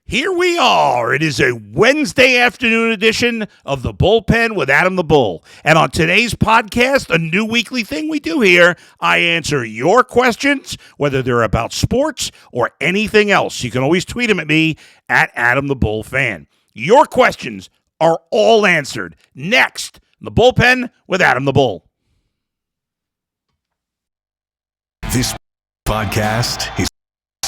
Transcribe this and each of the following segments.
Here we are. It is a Wednesday afternoon edition of the Bullpen with Adam the Bull. And on today's podcast, a new weekly thing we do here, I answer your questions, whether they're about sports or anything else. You can always tweet them at me at Adam the Bull Fan. Your questions are all answered. Next, the Bullpen with Adam the Bull. This podcast is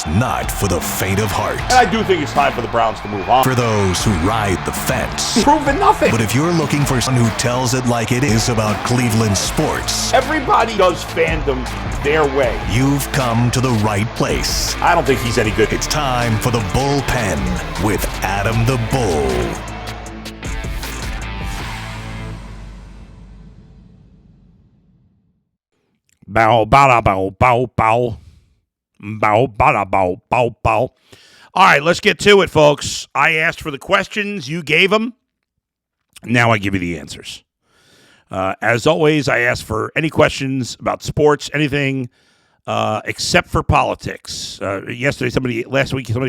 not for the faint of heart. And I do think it's time for the Browns to move on. For those who ride the fence. Proven nothing. But if you're looking for someone who tells it like it is about Cleveland sports. Everybody does fandom their way. You've come to the right place. I don't think he's any good. It's time for the Bullpen with Adam the Bull. Bow, bow, bow, bow, bow. Bow, bow, bow, bow, bow. All right, let's get to it, folks. I asked for the questions. You gave them. Now I give you the answers. As always, I ask for any questions about sports, anything except for politics. Last week, somebody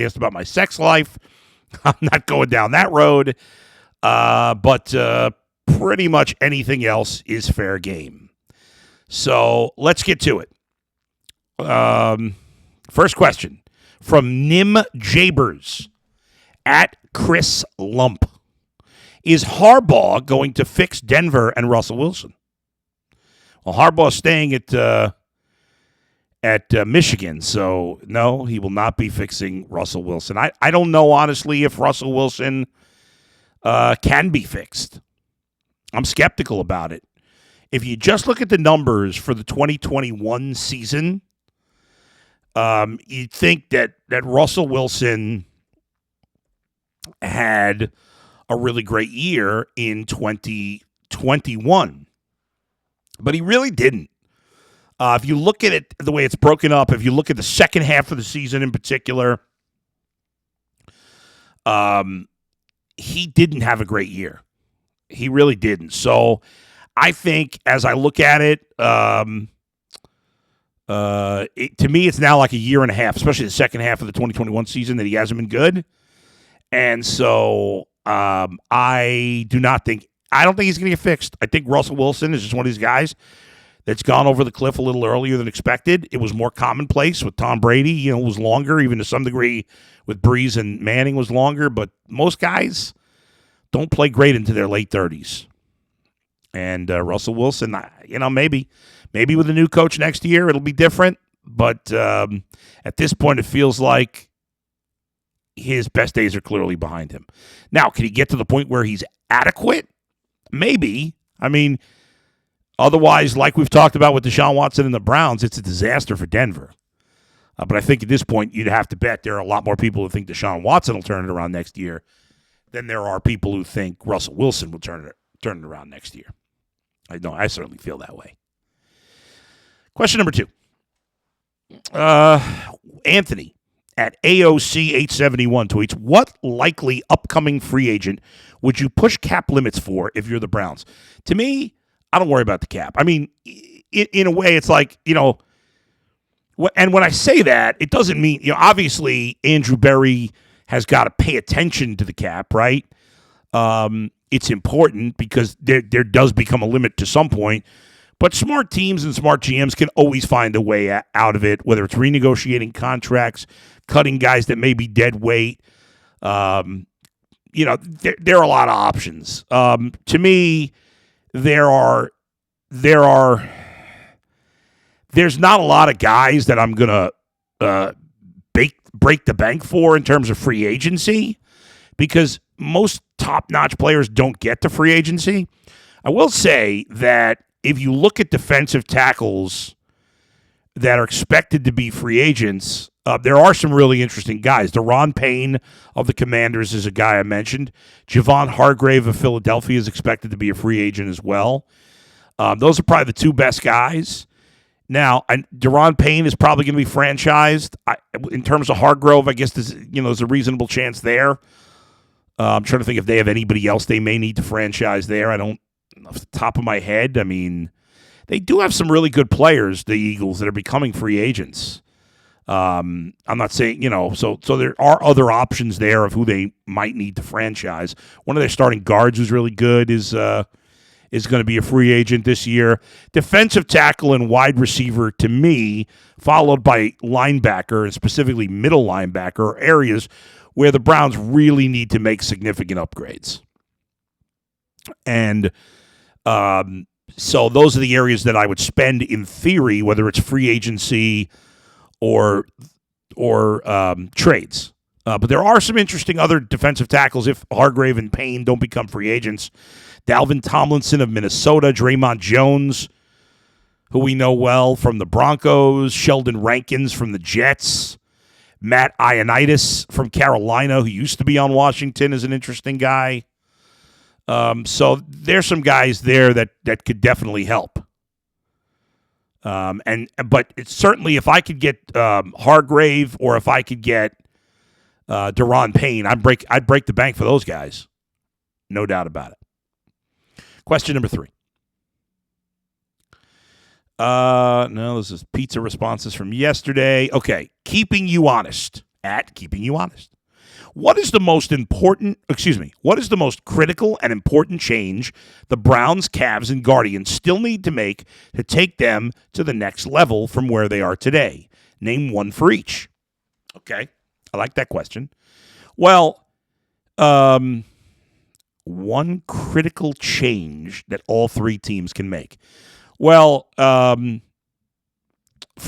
asked about my sex life. I'm not going down that road. But pretty much anything else is fair game. So let's get to it. First question from Nim Jabers at Chris Lump. Is Harbaugh going to fix Denver and Russell Wilson? Well, Harbaugh's staying at Michigan, so no, he will not be fixing Russell Wilson. I don't know, honestly, if Russell Wilson can be fixed. I'm skeptical about it. If you just look at the numbers for the 2021 season, you'd think that Russell Wilson had a really great year in 2021, but he really didn't. If you look at it the way it's broken up, if you look at the second half of the season in particular, he didn't have a great year. He really didn't. So I think as I look at it, to me, it's now like a year and a half, especially the second half of the 2021 season, that he hasn't been good. And so I don't think he's going to get fixed. I think Russell Wilson is just one of these guys that's gone over the cliff a little earlier than expected. It was more commonplace with Tom Brady. It was longer, even to some degree with Breeze and Manning was longer. But most guys don't play great into their late 30s. And Russell Wilson, maybe with a new coach next year, it'll be different. But at this point, it feels like his best days are clearly behind him. Now, can he get to the point where he's adequate? Maybe. I mean, otherwise, like we've talked about with Deshaun Watson and the Browns, it's a disaster for Denver. But I think at this point, you'd have to bet there are a lot more people who think Deshaun Watson will turn it around next year than there are people who think Russell Wilson will turn it around next year. I certainly feel that way. Question number 2. Anthony at AOC871 tweets, what likely upcoming free agent would you push cap limits for if you're the Browns? To me, I don't worry about the cap. I mean, in a way, it's like, and when I say that, it doesn't mean, obviously Andrew Berry has got to pay attention to the cap, right? It's important because there does become a limit to some point. But smart teams and smart GMs can always find a way out of it, whether it's renegotiating contracts, cutting guys that may be dead weight. There are a lot of options. To me, there's not a lot of guys that I'm going to break the bank for in terms of free agency, because most top-notch players don't get to free agency. I will say that if you look at defensive tackles that are expected to be free agents, there are some really interesting guys. Deron Payne of the Commanders is a guy I mentioned. Javon Hargrave of Philadelphia is expected to be a free agent as well. Those are probably the two best guys. Now, Deron Payne is probably going to be franchised. In terms of Hargrove, I guess there's a reasonable chance there. I'm trying to think if they have anybody else they may need to franchise there. I don't, off the top of my head, I mean, they do have some really good players, the Eagles, that are becoming free agents. I'm not saying, so there are other options there of who they might need to franchise. One of their starting guards who's really good is going to be a free agent this year. Defensive tackle and wide receiver, to me, followed by linebacker, and specifically middle linebacker, are areas where the Browns really need to make significant upgrades. And so those are the areas that I would spend in theory, whether it's free agency or trades. But there are some interesting other defensive tackles if Hargrave and Payne don't become free agents. Dalvin Tomlinson of Minnesota, Draymond Jones, who we know well from the Broncos, Sheldon Rankins from the Jets, Matt Ioannidis from Carolina, who used to be on Washington, is an interesting guy. So there's some guys there that could definitely help. But it's certainly, if I could get Hargrave or if I could get Daron Payne, I'd break the bank for those guys. No doubt about it. Question number 3. No, this is pizza responses from yesterday. Okay, keeping you honest. What is the most critical and important change the Browns, Cavs, and Guardians still need to make to take them to the next level from where they are today? Name one for each. Okay, I like that question. Well, one critical change that all three teams can make. Well, for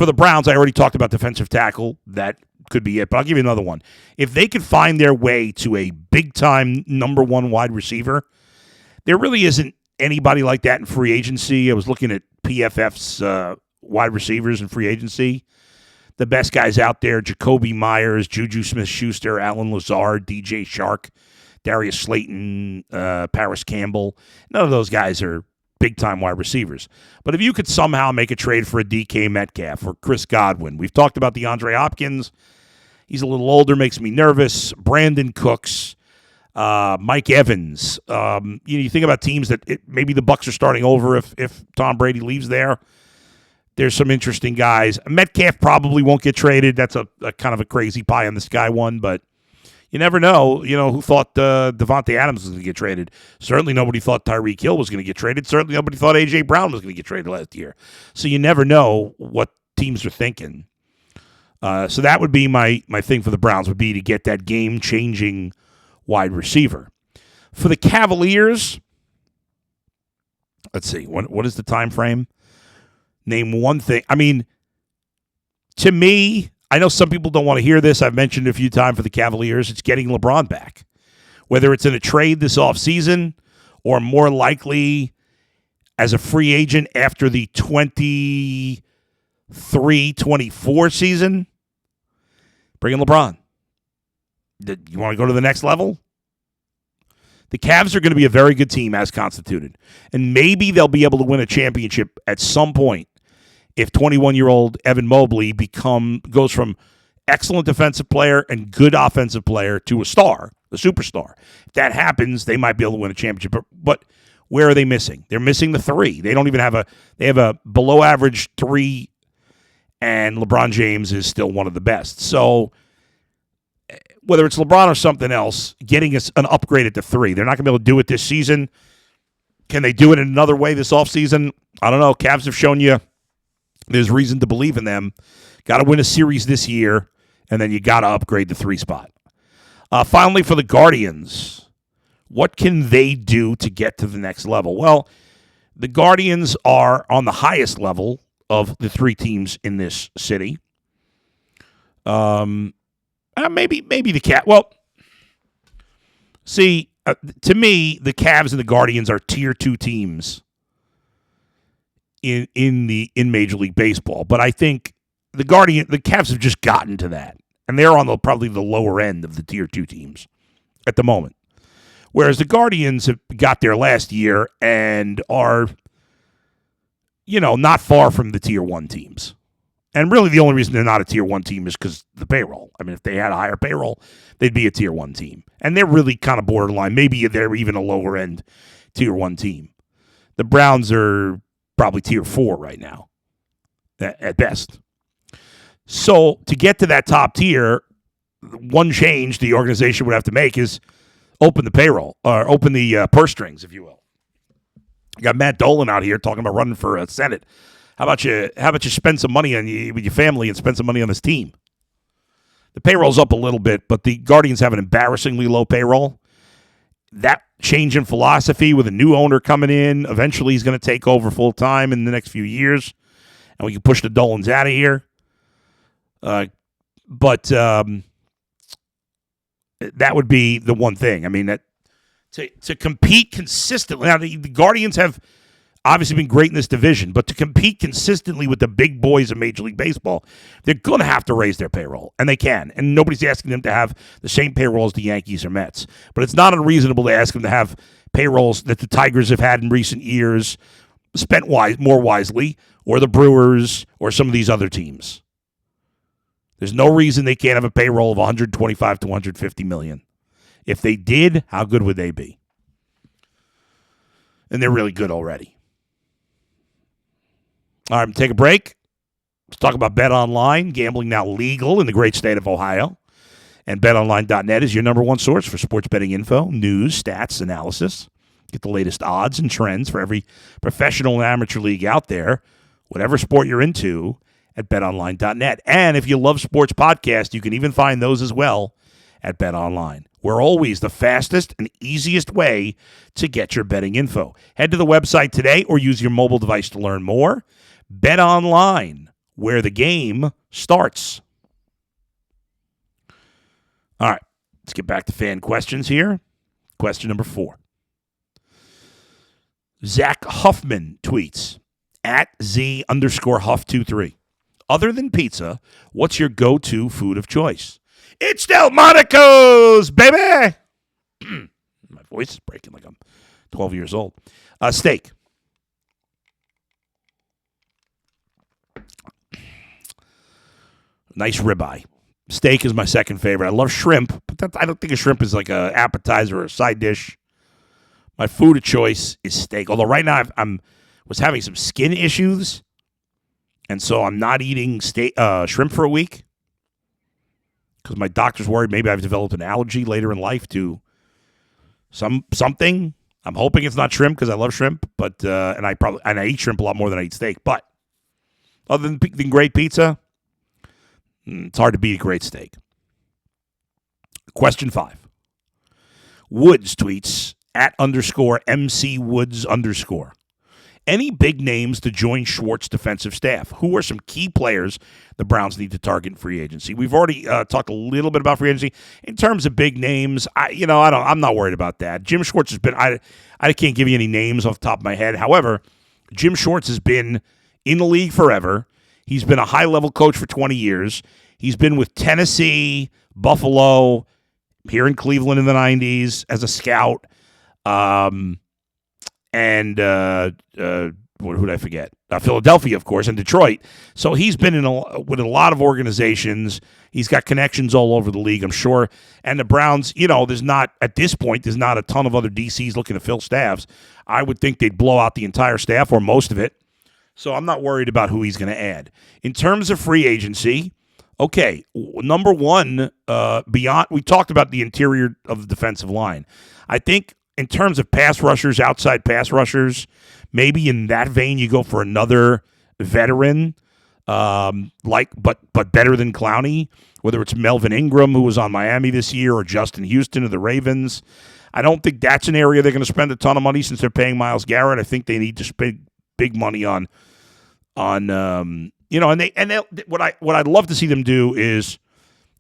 the Browns, I already talked about defensive tackle. That could be it, but I'll give you another one. If they could find their way to a big-time number one wide receiver, there really isn't anybody like that in free agency. I was looking at PFF's wide receivers in free agency. The best guys out there, Jacoby Myers, Juju Smith-Schuster, Alan Lazard, DJ Shark, Darius Slayton, Paris Campbell. None of those guys are big-time wide receivers. But if you could somehow make a trade for a DK Metcalf or Chris Godwin, we've talked about DeAndre Hopkins. He's a little older, makes me nervous. Brandon Cooks, Mike Evans. You think about teams that maybe the Bucs are starting over if Tom Brady leaves there. There's some interesting guys. Metcalf probably won't get traded. That's a kind of a crazy pie in the sky one, but you never know. Who thought Devontae Adams was going to get traded? Certainly nobody thought Tyreek Hill was going to get traded. Certainly nobody thought A.J. Brown was going to get traded last year. So you never know what teams are thinking. So that would be my thing for the Browns, would be to get that game-changing wide receiver. For the Cavaliers, let's see, what is the time frame? Name one thing. I mean, to me, I know some people don't want to hear this. I've mentioned it a few times for the Cavaliers. It's getting LeBron back. Whether it's in a trade this offseason or more likely as a free agent after the 23-24 season, bring in LeBron. You want to go to the next level? The Cavs are going to be a very good team as constituted. And maybe they'll be able to win a championship at some point if 21-year-old Evan Mobley goes from excellent defensive player and good offensive player to a star, a superstar. If that happens, they might be able to win a championship. But where are they missing? They're missing the 3. They don't even they have a below average 3, and LeBron James is still one of the best. So whether it's LeBron or something else, getting an upgrade at the 3. They're not going to be able to do it this season. Can they do it in another way this offseason? I don't know. Cavs have shown you there's reason to believe in them. Got to win a series this year, and then you got to upgrade the 3 spot. Finally, for the Guardians, what can they do to get to the next level? Well, the Guardians are on the highest level of the 3 teams in this city. Maybe the Cavs. Well, see, to me, the Cavs and the Guardians are tier 2 teams in Major League Baseball. But I think the Cavs have just gotten to that, and they're on probably the lower end of the tier 2 teams at the moment. Whereas the Guardians have got there last year and are, not far from the tier 1 teams. And really the only reason they're not a tier 1 team is because the payroll. I mean, if they had a higher payroll, they'd be a tier 1 team. And they're really kind of borderline. Maybe they're even a lower end tier 1 team. The Browns are probably tier 4 right now, at best. So to get to that top tier, one change the organization would have to make is open the payroll or open the purse strings, if you will. You got Matt Dolan out here talking about running for Senate. How about you spend some money with your family and spend some money on this team? The payroll's up a little bit, but the Guardians have an embarrassingly low payroll. That change in philosophy with a new owner coming in, eventually he's going to take over full time in the next few years, and we can push the Dolans out of here. But that would be the one thing. I mean, that to compete consistently. Now, the Guardians have obviously been great in this division, but to compete consistently with the big boys of Major League Baseball, they're going to have to raise their payroll, and they can. And nobody's asking them to have the same payroll as the Yankees or Mets. But it's not unreasonable to ask them to have payrolls that the Tigers have had in recent years, spent more wisely, or the Brewers, or some of these other teams. There's no reason they can't have a payroll of 125 to 150 million. If they did, how good would they be? And they're really good already. All right, take a break. Let's talk about Bet Online. Gambling now legal in the great state of Ohio. And betonline.net is your number one source for sports betting info, news, stats, analysis. Get the latest odds and trends for every professional and amateur league out there, whatever sport you're into, at betonline.net. And if you love sports podcasts, you can even find those as well at BetOnline. We're always the fastest and easiest way to get your betting info. Head to the website today or use your mobile device to learn more. BetOnline, where the game starts. All right, let's get back to fan questions here. Question number 4. Zach Huffman tweets, @Z_Huff23. Other than pizza, what's your go-to food of choice? It's Delmonico's, baby! My voice is breaking like I'm 12 years old. Steak. Nice ribeye. Steak is my second favorite. I love shrimp, but I don't think a shrimp is like an appetizer or a side dish. My food of choice is steak. Although right now I was having some skin issues, and so I'm not eating shrimp for a week because my doctor's worried maybe I've developed an allergy later in life to something. I'm hoping it's not shrimp because I love shrimp, but and I eat shrimp a lot more than I eat steak. But other than great pizza, it's hard to beat a great steak. Question 5. Woods tweets @_MC_Woods_. Any big names to join Schwartz's defensive staff? Who are some key players the Browns need to target in free agency? We've already talked a little bit about free agency. In terms of big names, I'm not worried about that. Jim Schwartz has been. I can't give you any names off the top of my head. However, Jim Schwartz has been in the league forever. He's been a high-level coach for 20 years. He's been with Tennessee, Buffalo, here in Cleveland in the 90s as a scout. And who did I forget? Philadelphia, of course, and Detroit. So he's been with a lot of organizations. He's got connections all over the league, I'm sure. And the Browns, there's not a ton of other DCs looking to fill staffs. I would think they'd blow out the entire staff or most of it. So I'm not worried about who he's going to add. In terms of free agency, okay, number one, we talked about the interior of the defensive line. I think in terms of pass rushers, outside pass rushers, maybe in that vein you go for another veteran, but better than Clowney, whether it's Melvin Ingram, who was on Miami this year, or Justin Houston of the Ravens. I don't think that's an area they're going to spend a ton of money since they're paying Myles Garrett. I think they need to spend big money on what I'd love to see them do is,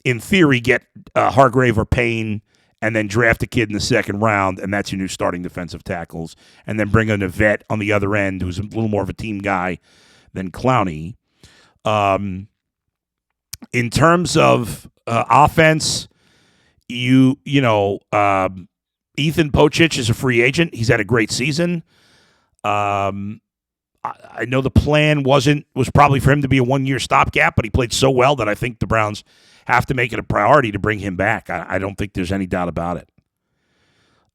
in theory, get Hargrave or Payne and then draft a kid in the second round, and that's your new starting defensive tackles, and then bring in a vet on the other end who's a little more of a team guy than Clowney. In terms of offense, Ethan Pocic is a free agent. He's had a great season. I know the plan was probably for him to be a one-year stopgap, but he played so well that I think the Browns have to make it a priority to bring him back. I don't think there's any doubt about it.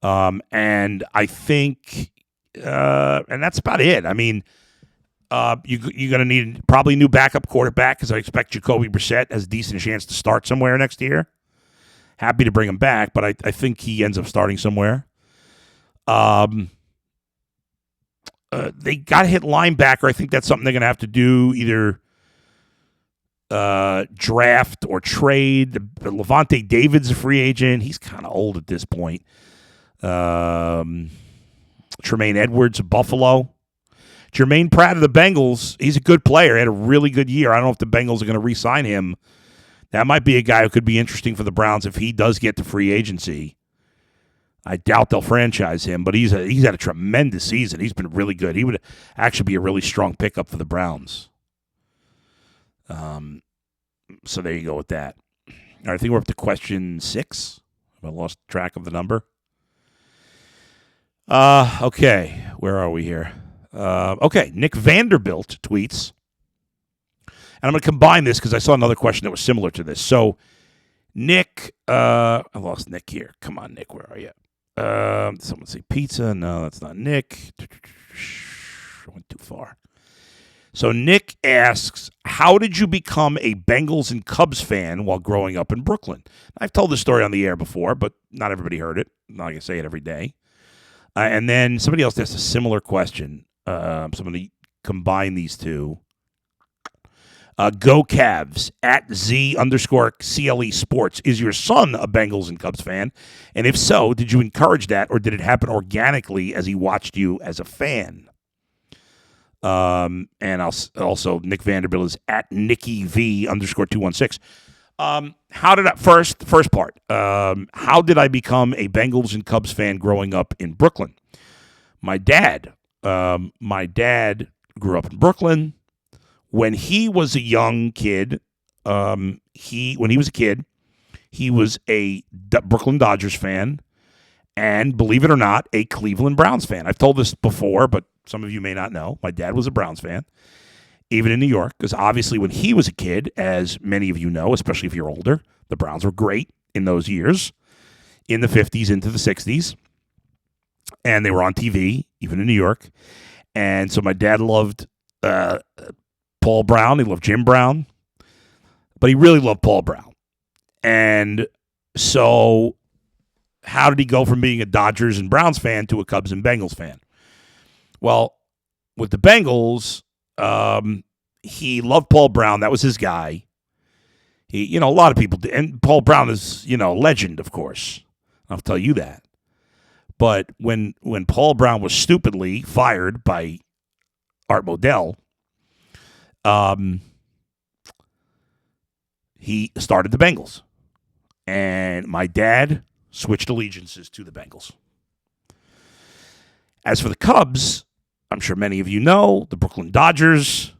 And I think, and that's about it. I mean, You're going to need probably a new backup quarterback because I expect Jacoby Brissett has a decent chance to start somewhere next year. Happy to bring him back, but I think he ends up starting somewhere. They got to hit linebacker. I think that's something they're going to have to do, either draft or trade. Levante David's a free agent. He's kind of old at this point. Tremaine Edwards of Buffalo. Jermaine Pratt of the Bengals, he's a good player. He had a really good year. I don't know if the Bengals are going to re-sign him. That might be a guy who could be interesting for the Browns if he does get to free agency. I doubt they'll franchise him, but he's had a tremendous season. He's been really good. He would actually be a really strong pickup for the Browns. So there you go with that. All right, I think we're up to question 6. I lost track of the number. Okay, where are we here? Okay, Nick Vanderbilt tweets, and I'm going to combine this because I saw another question that was similar to this. So, Nick, I lost Nick here. Come on, Nick, where are you? Someone say pizza. No, that's not Nick. I went too far. So, Nick asks, how did you become a Bengals and Cubs fan while growing up in Brooklyn? I've told this story on the air before, but not everybody heard it. I'm not going to say it every day. And then somebody else asked a similar question. So I'm going to combine these two. Go Cavs at @Z_CLE Sports. Is your son a Bengals and Cubs fan? And if so, did you encourage that, or did it happen organically as he watched you as a fan? And also Nick Vanderbilt is at NickyV_216. How did I first part? How did I become a Bengals and Cubs fan growing up in Brooklyn? My dad grew up in Brooklyn. When he was a young kid, when he was a kid, he was a Brooklyn Dodgers fan, and believe it or not, a Cleveland Browns fan. I've told this before, but some of you may not know. My dad was a Browns fan, even in New York, because obviously when he was a kid, as many of you know, especially if you're older, the Browns were great in those years, in the 50s into the 60s, and they were on TV, even in New York. And so my dad loved Paul Brown. He loved Jim Brown, but he really loved Paul Brown. And so how did he go from being a Dodgers and Browns fan to a Cubs and Bengals fan? Well, with the Bengals, he loved Paul Brown. That was his guy. A lot of people did. And Paul Brown is, legend, of course. I'll tell you that. But when Paul Brown was stupidly fired by Art Modell, he started the Bengals. And my dad switched allegiances to the Bengals. As for the Cubs, I'm sure many of you know, the Brooklyn Dodgers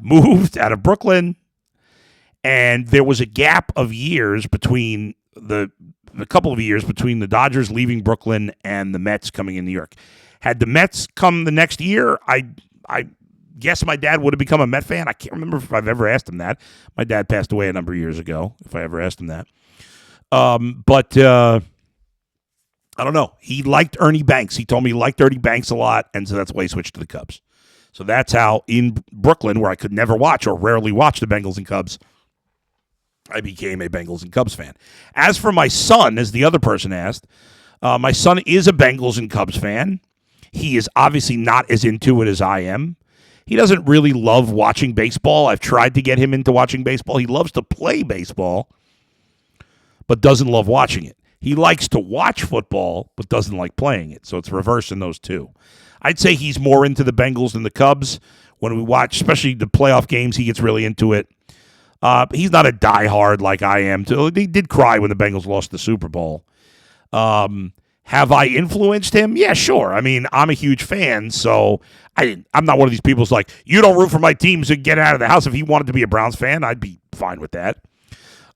moved out of Brooklyn, and there was a gap of years between the couple of years between the Dodgers leaving Brooklyn and the Mets coming in New York. Had the Mets come the next year, I guess my dad would have become a Met fan. I can't remember if I've ever asked him that. My dad passed away a number of years ago, if I ever asked him that. But I don't know. He liked Ernie Banks. He told me he liked Ernie Banks a lot, and so that's why he switched to the Cubs. So that's how in Brooklyn, where I could never watch or rarely watch the Bengals and Cubs, I became a Bengals and Cubs fan. As for my son, as the other person asked, my son is a Bengals and Cubs fan. He is obviously not as into it as I am. He doesn't really love watching baseball. I've tried to get him into watching baseball. He loves to play baseball, but doesn't love watching it. He likes to watch football, but doesn't like playing it. So it's reverse in those two. I'd say he's more into the Bengals than the Cubs. When we watch, especially the playoff games, he gets really into it. He's not a diehard like I am. He did cry when the Bengals lost the Super Bowl. Have I influenced him? Yeah, sure. I mean, I'm a huge fan, so I'm not one of these people who's like, you don't root for my team, so get out of the house. If he wanted to be a Browns fan, I'd be fine with that.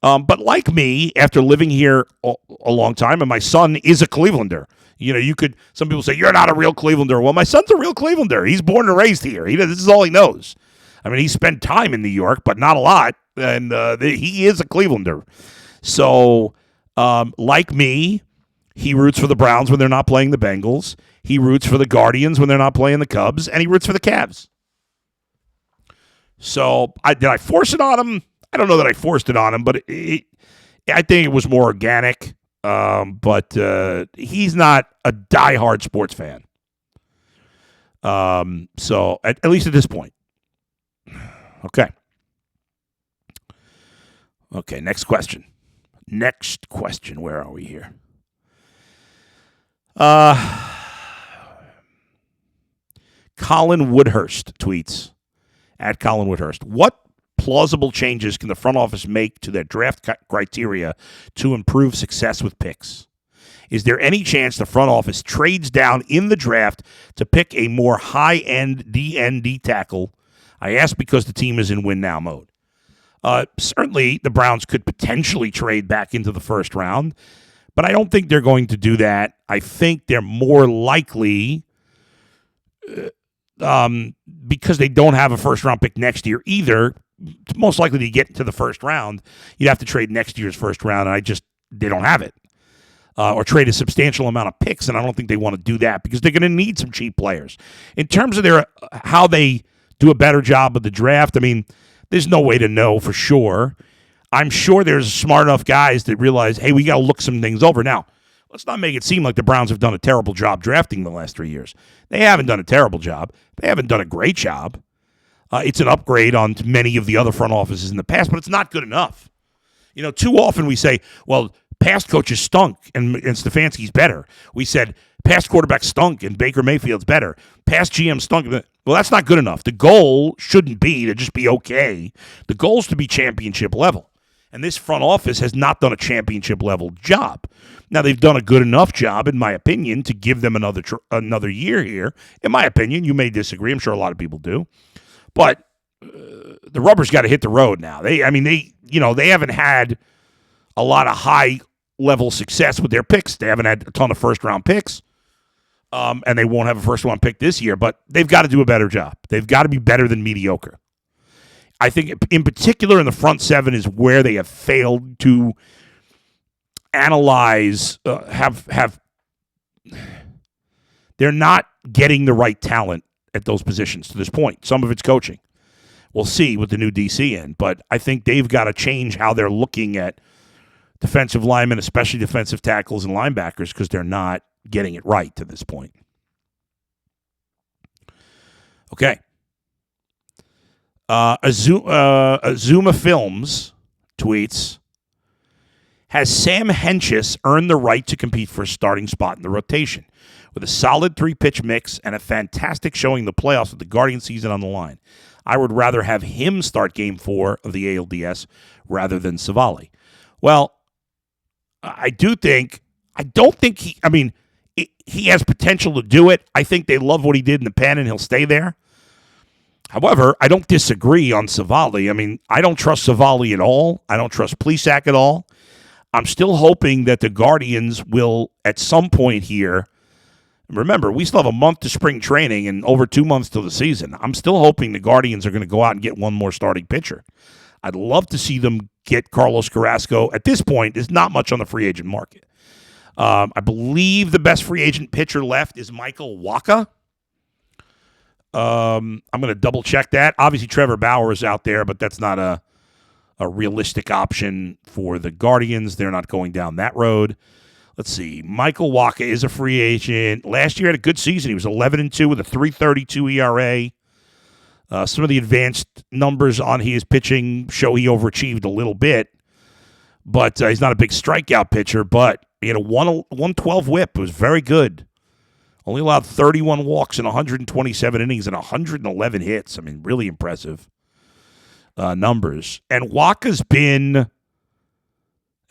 But like me, after living here a long time, and my son is a Clevelander. Some people say, you're not a real Clevelander. Well, my son's a real Clevelander. He's born and raised here. This is all he knows. I mean, he spent time in New York, but not a lot. And he is a Clevelander. So, like me, he roots for the Browns when they're not playing the Bengals. He roots for the Guardians when they're not playing the Cubs. And he roots for the Cavs. So did I force it on him? I don't know that I forced it on him, but I think it was more organic. But he's not a diehard sports fan. So at least at this point. Okay. Okay, next question. Where are we here? Colin Woodhurst tweets, at Colin Woodhurst, what plausible changes can the front office make to their draft criteria to improve success with picks? Is there any chance the front office trades down in the draft to pick a more high-end DND tackle? I ask because the team is in win-now mode. Certainly, the Browns could potentially trade back into the first round, but I don't think they're going to do that. I think they're more likely, because they don't have a first-round pick next year either, most likely to get to the first round, you'd have to trade next year's first round, and they don't have it. Or trade a substantial amount of picks, and I don't think they want to do that because they're going to need some cheap players. In terms of how they do a better job of the draft, I mean, there's no way to know for sure. I'm sure there's smart enough guys that realize, hey, we got to look some things over. Now, let's not make it seem like the Browns have done a terrible job drafting the last 3 years. They haven't done a terrible job. They haven't done a great job. It's an upgrade on many of the other front offices in the past, but it's not good enough. You know, too often we say, well, past coaches stunk and Stefanski's better. We said past quarterback stunk and Baker Mayfield's better. Past GM stunk. Well, that's not good enough. The goal shouldn't be to just be okay. The goal is to be championship level. And this front office has not done a championship level job. Now, they've done a good enough job, in my opinion, to give them another year here. In my opinion, you may disagree. I'm sure a lot of people do. But the rubber's got to hit the road now. They haven't had a lot of high-level success with their picks. They haven't had a ton of first-round picks, and they won't have a first-round pick this year, but they've got to do a better job. They've got to be better than mediocre. I think, in particular, in the front seven is where they have failed to analyze, they're not getting the right talent at those positions to this point. Some of it's coaching. We'll see with the new DC in, but I think they've got to change how they're looking at defensive linemen, especially defensive tackles and linebackers, because they're not getting it right to this point. Okay. Azuma Films tweets, has Sam Hentges earned the right to compete for a starting spot in the rotation? With a solid 3-pitch mix and a fantastic showing in the playoffs with the Guardian season on the line, I would rather have him start Game 4 of the ALDS rather than Savali. Well, I don't think he has potential to do it. I think they love what he did in the pen and he'll stay there. However, I don't disagree on Savali. I mean, I don't trust Savali at all. I don't trust Plesac at all. I'm still hoping that the Guardians will, at some point here, remember, we still have a month to spring training and over 2 months till the season. I'm still hoping the Guardians are going to go out and get one more starting pitcher. I'd love to see them get Carlos Carrasco. At this point, there's not much on the free agent market. I believe the best free agent pitcher left is Michael Wacha. I'm going to double check that. Obviously, Trevor Bauer is out there, but that's not a realistic option for the Guardians. They're not going down that road. Let's see. Michael Wacha is a free agent. Last year had a good season. He was 11-2 with a 3.32 ERA. Some of the advanced numbers on his pitching show he overachieved a little bit, but he's not a big strikeout pitcher, but he had a 112 whip. It was very good. Only allowed 31 walks in 127 innings and 111 hits. I mean, really impressive numbers. And Waka's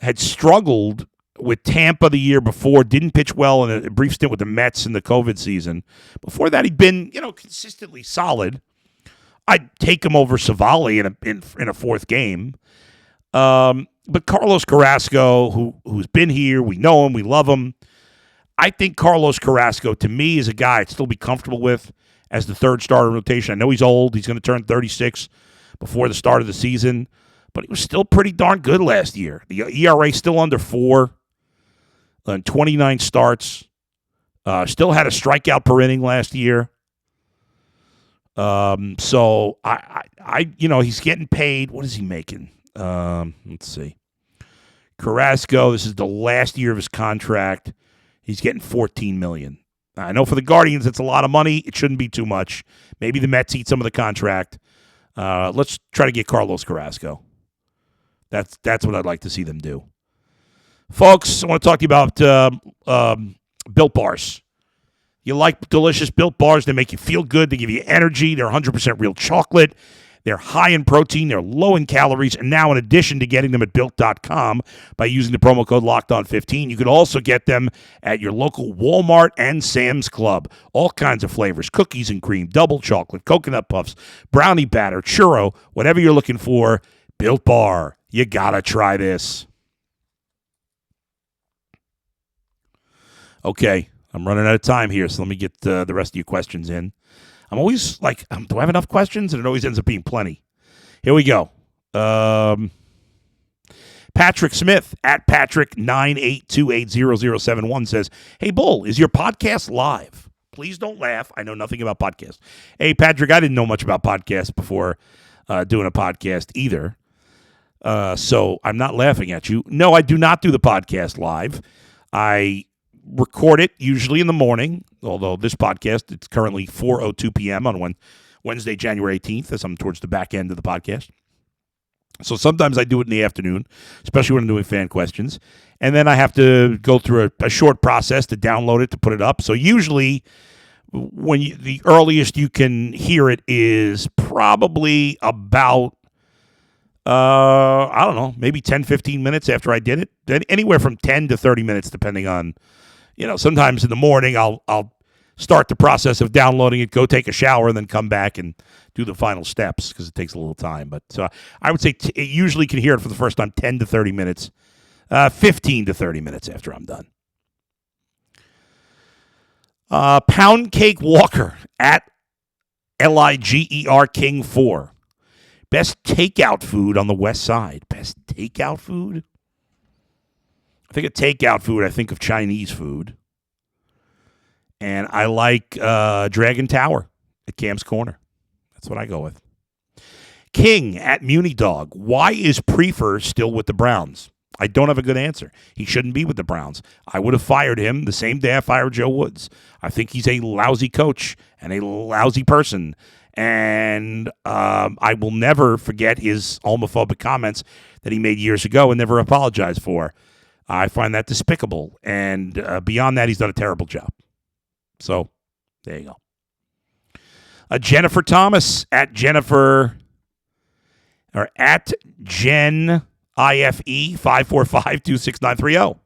had struggled with Tampa the year before, didn't pitch well in a brief stint with the Mets in the COVID season. Before that, he'd been, consistently solid. I'd take him over Savali in a fourth game. But Carlos Carrasco, who's been here, we know him, we love him. I think Carlos Carrasco, to me, is a guy I'd still be comfortable with as the third starter rotation. I know he's old. He's going to turn 36 before the start of the season, but he was still pretty darn good last year. The ERA still under 4 on 29 starts. Still had a strikeout per inning last year. So he's getting paid. What is he making? Let's see. Carrasco, this is the last year of his contract. He's getting $14 million. I know for the Guardians, it's a lot of money. It shouldn't be too much. Maybe the Mets eat some of the contract. Let's try to get Carlos Carrasco. That's what I'd like to see them do. Folks, I want to talk to you about Built Bars. You like delicious Built Bars. They make you feel good. They give you energy. They're 100% real chocolate. They're high in protein. They're low in calories. And now, in addition to getting them at Built.com by using the promo code LOCKEDON15, you can also get them at your local Walmart and Sam's Club. All kinds of flavors. Cookies and cream, double chocolate, coconut puffs, brownie batter, churro, whatever you're looking for. Built Bar. You got to try this. Okay, I'm running out of time here, so let me get the rest of your questions in. I'm always like, do I have enough questions? And it always ends up being plenty. Here we go. Patrick Smith at Patrick98280071 says, "Hey, Bull, is your podcast live? Please don't laugh. I know nothing about podcasts." Hey, Patrick, I didn't know much about podcasts before doing a podcast either. So I'm not laughing at you. No, I do not do the podcast live. I record it usually in the morning, although this podcast, it's currently 4:02 p.m. on Wednesday, January 18th, as I'm towards the back end of the podcast. So sometimes I do it in the afternoon, especially when I'm doing fan questions. And then I have to go through a short process to download it, to put it up. So usually the earliest you can hear it is probably about, I don't know, maybe 10, 15 minutes after I did it. Anywhere from 10 to 30 minutes, depending on, sometimes in the morning I'll start the process of downloading it, go take a shower, and then come back and do the final steps because it takes a little time. But I would say it usually can hear it for the first time 10 to 30 minutes, 15 to 30 minutes after I'm done. Pound Cake Walker at LIGER King 4. Best takeout food on the West Side. Best takeout food? I think of takeout food, I think of Chinese food. And I like Dragon Tower at Cam's Corner. That's what I go with. King at Muni Dog. Why is Prefer still with the Browns? I don't have a good answer. He shouldn't be with the Browns. I would have fired him the same day I fired Joe Woods. I think he's a lousy coach and a lousy person. And I will never forget his homophobic comments that he made years ago and never apologized for. I find that despicable. And beyond that, he's done a terrible job. So, there you go. Jennifer Thomas at Jennifer, or at Jen IFE 545-26930.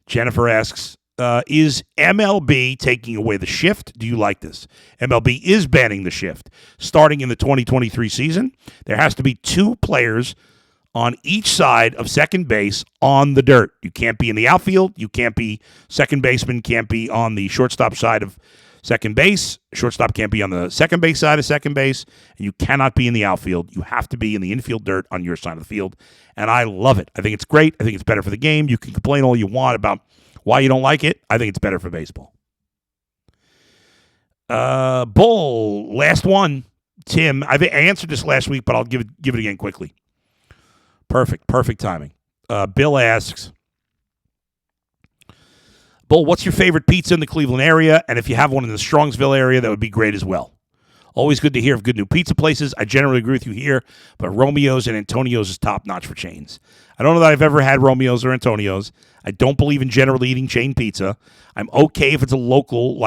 Jennifer asks, is MLB taking away the shift? Do you like this? MLB is banning the shift. Starting in the 2023 season, there has to be 2 players on each side of second base on the dirt. You can't be in the outfield. You can't be second baseman, can't be on the shortstop side of second base. Shortstop can't be on the second base side of second base. And you cannot be in the outfield. You have to be in the infield dirt on your side of the field. And I love it. I think it's great. I think it's better for the game. You can complain all you want about why you don't like it. I think it's better for baseball. Bull, last one. Tim, I answered this last week, but I'll give it again quickly. Perfect timing. Bill asks, Bull, what's your favorite pizza in the Cleveland area? And if you have one in the Strongsville area, that would be great as well. Always good to hear of good new pizza places. I generally agree with you here, but Romeo's and Antonio's is top-notch for chains. I don't know that I've ever had Romeo's or Antonio's. I don't believe in generally eating chain pizza. I'm okay if it's a local,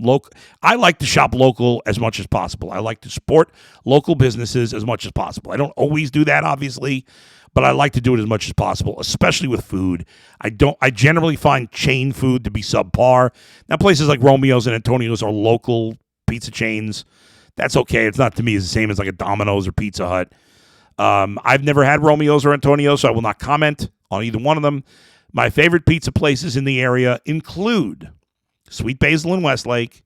local. I like to shop local as much as possible. I like to support local businesses as much as possible. I don't always do that, obviously, but I like to do it as much as possible, especially with food. I generally find chain food to be subpar. Now, places like Romeo's and Antonio's are local pizza chains. That's okay. It's not, to me, it's the same as like a Domino's or Pizza Hut. I've never had Romeo's or Antonio's, so I will not comment on either one of them. My favorite pizza places in the area include Sweet Basil in Westlake,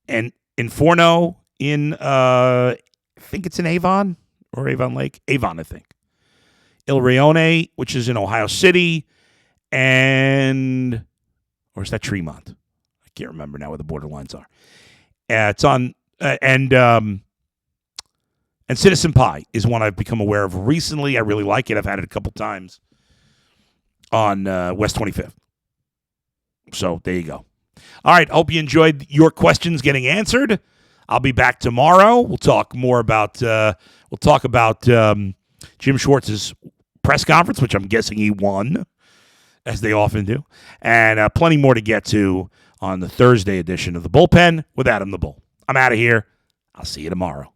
and Inforno in, I think it's in Avon or Avon Lake. Avon, I think. Il Rione, which is in Ohio City, or is that Tremont? I can't remember now where the borderlines are. It's on And Citizen Pie is one I've become aware of recently. I really like it. I've had it a couple times on West 25th. So there you go. All right. Hope you enjoyed your questions getting answered. I'll be back tomorrow. We'll talk more about Jim Schwartz's press conference, which I'm guessing he won, as they often do, and plenty more to get to on the Thursday edition of the Bullpen with Adam the Bull. I'm out of here. I'll see you tomorrow.